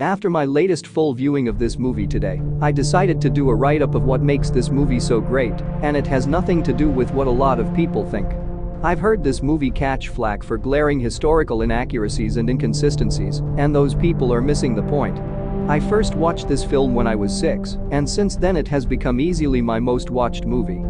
After my latest full viewing of this movie today, I decided to do a write-up of what makes this movie so great, and it has nothing to do with what a lot of people think. I've heard this movie catch flack for glaring historical inaccuracies and inconsistencies, and those people are missing the point. I first watched this film when I was 6, and since then it has become easily my most watched movie.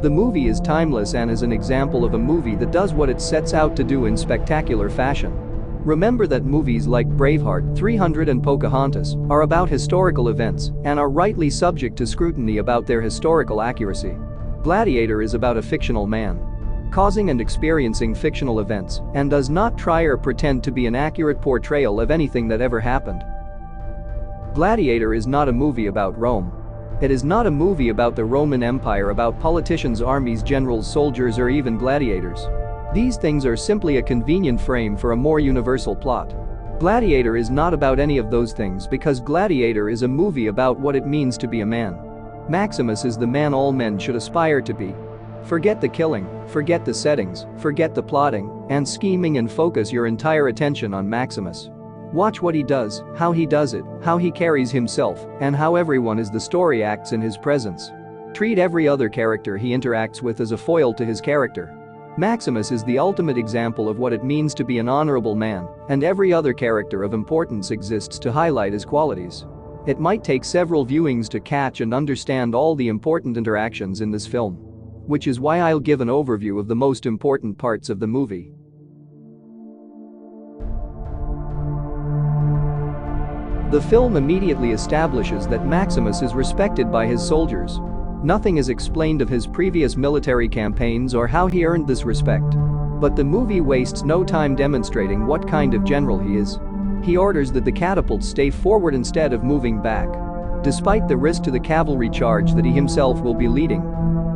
The movie is timeless and is an example of a movie that does what it sets out to do in spectacular fashion. Remember that movies like Braveheart, 300 and Pocahontas are about historical events and are rightly subject to scrutiny about their historical accuracy. Gladiator is about a fictional man causing and experiencing fictional events and does not try or pretend to be an accurate portrayal of anything that ever happened. Gladiator is not a movie about Rome. It is not a movie about the Roman Empire, about politicians, armies, generals, soldiers, or even gladiators. These things are simply a convenient frame for a more universal plot. Gladiator is not about any of those things because Gladiator is a movie about what it means to be a man. Maximus is the man all men should aspire to be. Forget the killing, forget the settings, forget the plotting and scheming, and focus your entire attention on Maximus. Watch what he does, how he does it, how he carries himself, and how everyone as the story acts in his presence. Treat every other character he interacts with as a foil to his character. Maximus is the ultimate example of what it means to be an honorable man, and every other character of importance exists to highlight his qualities. It might take several viewings to catch and understand all the important interactions in this film, which is why I'll give an overview of the most important parts of the movie. The film immediately establishes that Maximus is respected by his soldiers. Nothing is explained of his previous military campaigns or how he earned this respect. But the movie wastes no time demonstrating what kind of general he is. He orders that the catapults stay forward instead of moving back, despite the risk to the cavalry charge that he himself will be leading.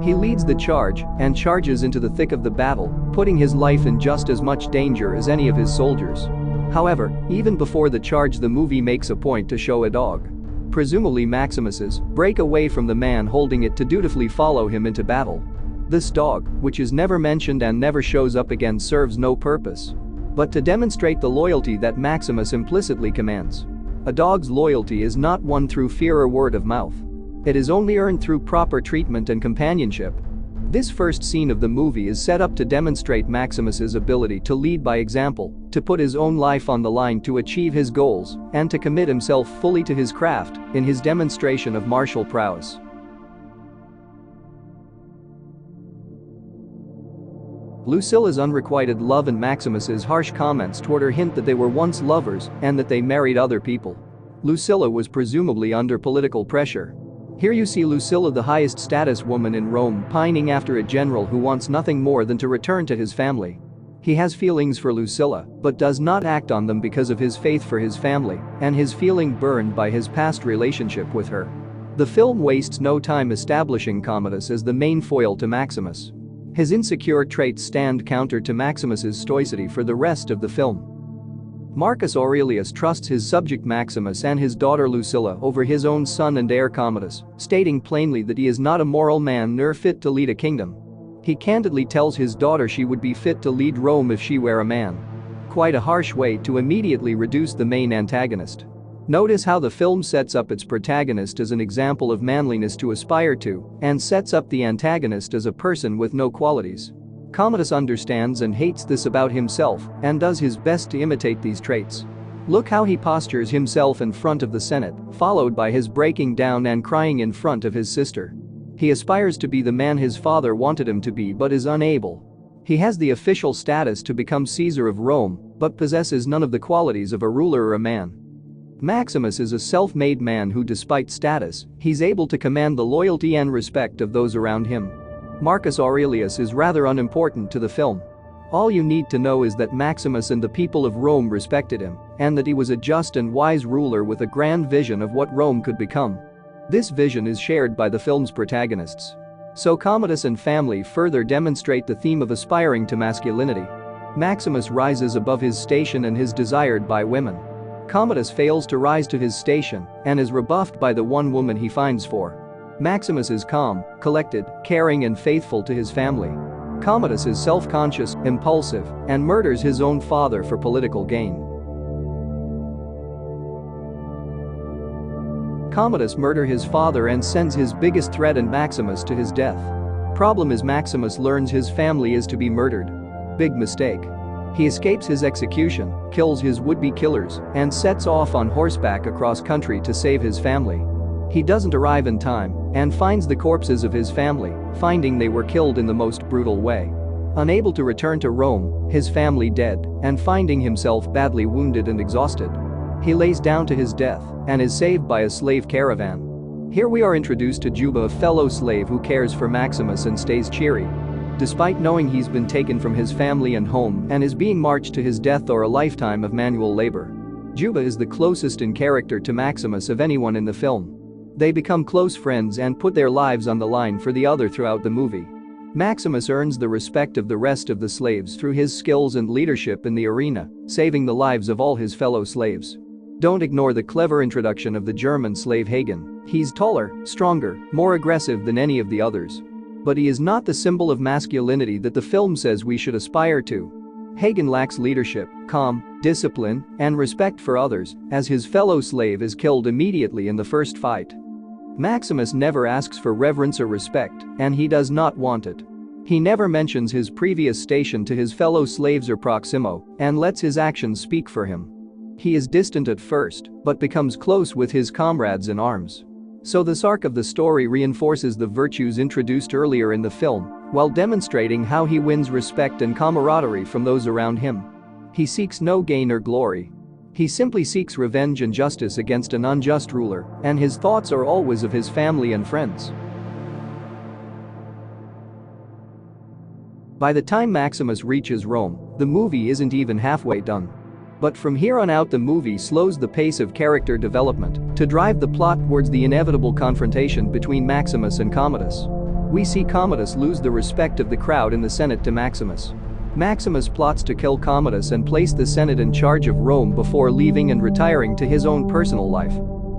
He leads the charge and charges into the thick of the battle, putting his life in just as much danger as any of his soldiers. However, even before the charge, the movie makes a point to show a dog, presumably Maximus's, break away from the man holding it to dutifully follow him into battle. This dog, which is never mentioned and never shows up again, serves no purpose but to demonstrate the loyalty that Maximus implicitly commands. A dog's loyalty is not won through fear or word of mouth. It is only earned through proper treatment and companionship. This first scene of the movie is set up to demonstrate Maximus's ability to lead by example, to put his own life on the line to achieve his goals, and to commit himself fully to his craft in his demonstration of martial prowess. Lucilla's unrequited love and Maximus's harsh comments toward her hint that they were once lovers and that they married other people. Lucilla was presumably under political pressure. Here you see Lucilla, the highest status woman in Rome, pining after a general who wants nothing more than to return to his family. He has feelings for Lucilla, but does not act on them because of his faith for his family and his feeling burned by his past relationship with her. The film wastes no time establishing Commodus as the main foil to Maximus. His insecure traits stand counter to Maximus's stoicity for the rest of the film. Marcus Aurelius trusts his subject Maximus and his daughter Lucilla over his own son and heir Commodus, stating plainly that he is not a moral man nor fit to lead a kingdom. He candidly tells his daughter she would be fit to lead Rome if she were a man. Quite a harsh way to immediately reduce the main antagonist. Notice how the film sets up its protagonist as an example of manliness to aspire to and sets up the antagonist as a person with no qualities. Commodus understands and hates this about himself and does his best to imitate these traits. Look how he postures himself in front of the Senate, followed by his breaking down and crying in front of his sister. He aspires to be the man his father wanted him to be but is unable. He has the official status to become Caesar of Rome but possesses none of the qualities of a ruler or a man. Maximus is a self-made man who, despite status, he's able to command the loyalty and respect of those around him. Marcus Aurelius is rather unimportant to the film. All you need to know is that Maximus and the people of Rome respected him, and that he was a just and wise ruler with a grand vision of what Rome could become. This vision is shared by the film's protagonists. So Commodus and family further demonstrate the theme of aspiring to masculinity. Maximus rises above his station and is desired by women. Commodus fails to rise to his station and is rebuffed by the one woman he finds for. Maximus is calm, collected, caring and faithful to his family. Commodus is self-conscious, impulsive, and murders his own father for political gain. Commodus murders his father and sends his biggest threat and Maximus to his death. Problem is Maximus learns his family is to be murdered. Big mistake. He escapes his execution, kills his would-be killers, and sets off on horseback across country to save his family. He doesn't arrive in time and finds the corpses of his family, finding they were killed in the most brutal way. Unable to return to Rome, his family dead, and finding himself badly wounded and exhausted. He lays down to his death and is saved by a slave caravan. Here we are introduced to Juba, a fellow slave who cares for Maximus and stays cheery. Despite knowing he's been taken from his family and home and is being marched to his death or a lifetime of manual labor. Juba is the closest in character to Maximus of anyone in the film. They become close friends and put their lives on the line for the other throughout the movie. Maximus earns the respect of the rest of the slaves through his skills and leadership in the arena, saving the lives of all his fellow slaves. Don't ignore the clever introduction of the German slave Hagen. He's taller, stronger, more aggressive than any of the others. But he is not the symbol of masculinity that the film says we should aspire to. Hagen lacks leadership, calm, discipline, and respect for others, as his fellow slave is killed immediately in the first fight. Maximus never asks for reverence or respect, and he does not want it. He never mentions his previous station to his fellow slaves or Proximo, and lets his actions speak for him. He is distant at first, but becomes close with his comrades in arms. So this arc of the story reinforces the virtues introduced earlier in the film, while demonstrating how he wins respect and camaraderie from those around him. He seeks no gain or glory. He simply seeks revenge and justice against an unjust ruler, and his thoughts are always of his family and friends. By the time Maximus reaches Rome, the movie isn't even halfway done. But from here on out the movie slows the pace of character development to drive the plot towards the inevitable confrontation between Maximus and Commodus. We see Commodus lose the respect of the crowd in the Senate to Maximus. Maximus plots to kill Commodus and place the Senate in charge of Rome before leaving and retiring to his own personal life.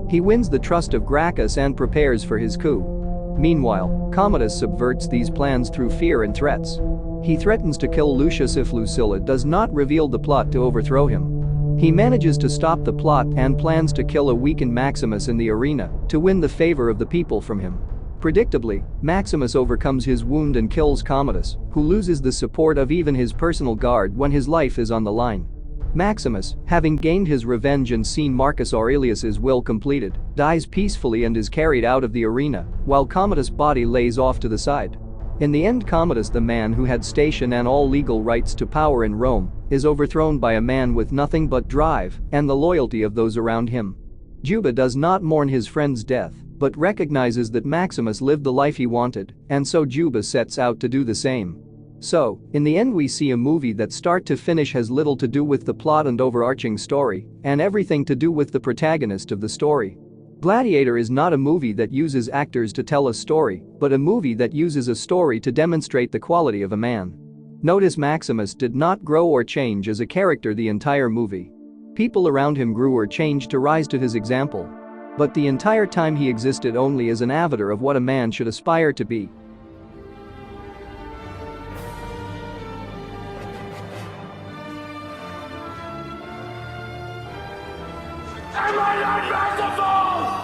He wins the trust of Gracchus and prepares for his coup. Meanwhile, Commodus subverts these plans through fear and threats. He threatens to kill Lucius if Lucilla does not reveal the plot to overthrow him. He manages to stop the plot and plans to kill a weakened Maximus in the arena to win the favor of the people from him. Predictably, Maximus overcomes his wound and kills Commodus, who loses the support of even his personal guard when his life is on the line. Maximus, having gained his revenge and seen Marcus Aurelius's will completed, dies peacefully and is carried out of the arena, while Commodus' body lays off to the side. In the end, Commodus, the man who had station and all legal rights to power in Rome, is overthrown by a man with nothing but drive and the loyalty of those around him. Juba does not mourn his friend's death, but recognizes that Maximus lived the life he wanted, and so Juba sets out to do the same. So, in the end we see a movie that start to finish has little to do with the plot and overarching story, and everything to do with the protagonist of the story. Gladiator is not a movie that uses actors to tell a story, but a movie that uses a story to demonstrate the quality of a man. Notice Maximus did not grow or change as a character the entire movie. People around him grew or changed to rise to his example. But the entire time he existed only as an avatar of what a man should aspire to be. Am I not merciful?